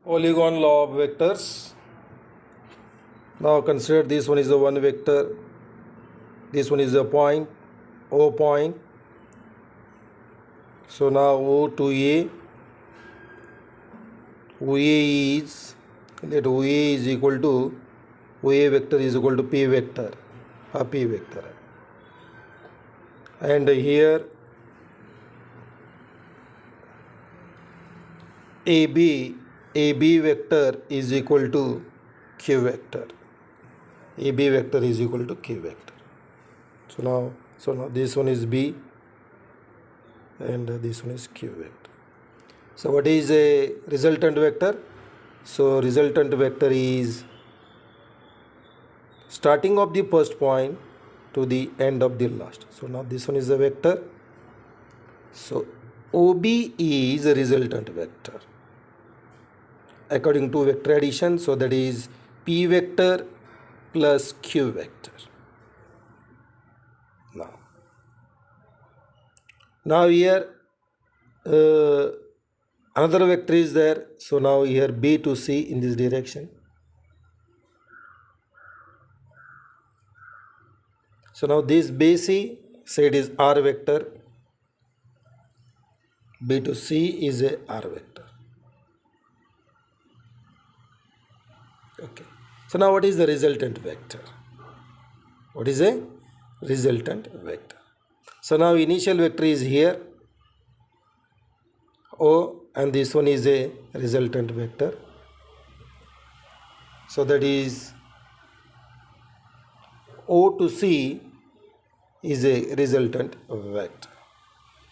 Polygon law of vectors. Now consider this one is the one vector, this one is a point, O point. So now O to A, OA is, let OA is equal to, OA vector is equal to P vector, P vector. And here AB vector is equal to Q vector. AB vector is equal to Q vector. So now this one is B and this one is Q vector. So what is a resultant vector? So resultant vector is starting of the first point to the end of the last. So now this one is a vector. So OB is a resultant vector according to vector addition. So that is P vector plus Q vector. Now here another vector is there. So now here B to C in this direction. So now this BC, say it is R vector. B to C is a R vector. Okay. So now what is the resultant vector? What is a resultant vector? So now initial vector is here, O, and this one is a resultant vector. So that is O to C is a resultant vector.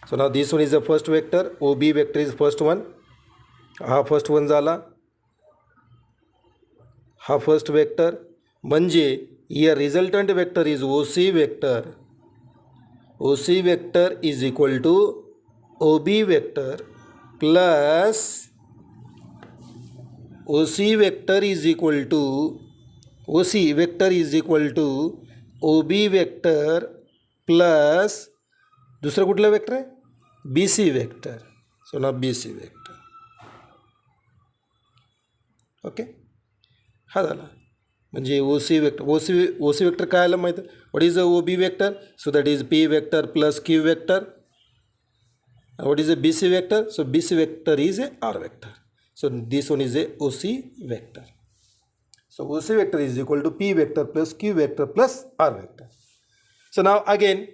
So now this one is the first vector, OB vector is first one. First one झाला. First vector म्हणजे here resultant vector is OC vector. OC vector is equal to OB vector plus OC vector is equal to OB vector plus दूसरा कुठला vector आहे BC vector. So now BC vector. Okay. हा झाला म्हणजे OC vector काय आलं माहिती what is the OB vector? So that is P vector plus Q vector. What is the BC vector? So BC vector is a R vector. So this one is a OC vector. So OC vector is equal to P vector plus Q vector plus R vector. So now again,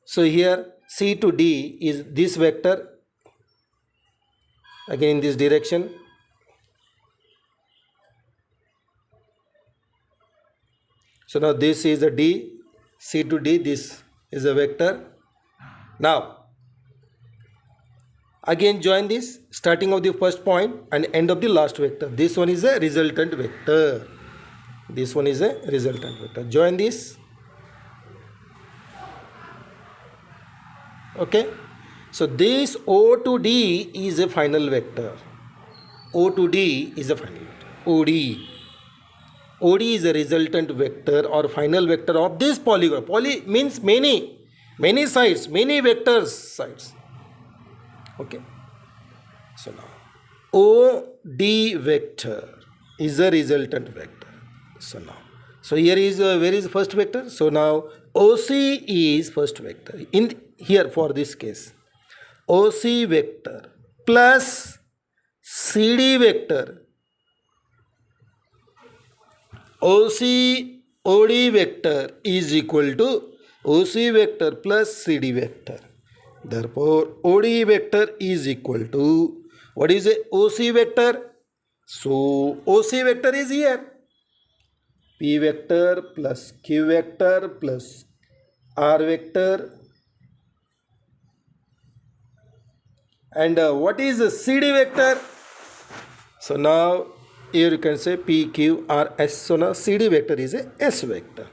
so here C to D is this vector, again in this direction. So now this is a D, C to D, this is a vector. Now again join this starting of the first point and end of the last vector. This one is a resultant vector. This one is a resultant vector. Join this. Okay. So this O to D is a final vector. O to D is a final vector. OD is a resultant vector or final vector of this polygon. Poly means many sides, many vectors sides. Okay. So now OD vector is a resultant vector. So here is where is first vector? So now OC is first vector. In here for this case, OC vector plus CD vector. OD vector is equal to OC vector plus CD vector. Therefore, OD vector is equal to, what is a OC vector? So, OC vector is here. P vector plus Q vector plus R vector. And what is a CD vector? So now, here you can say P, Q, R, S. So now CD vector is a S vector.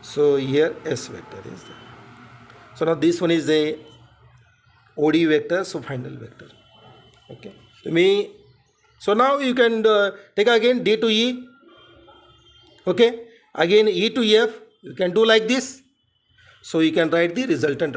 So here S vector is there. So now this one is a OD vector, so final vector. Okay. So now you can take again D to E. Okay. Again E to F. You can do like this. So you can write the resultant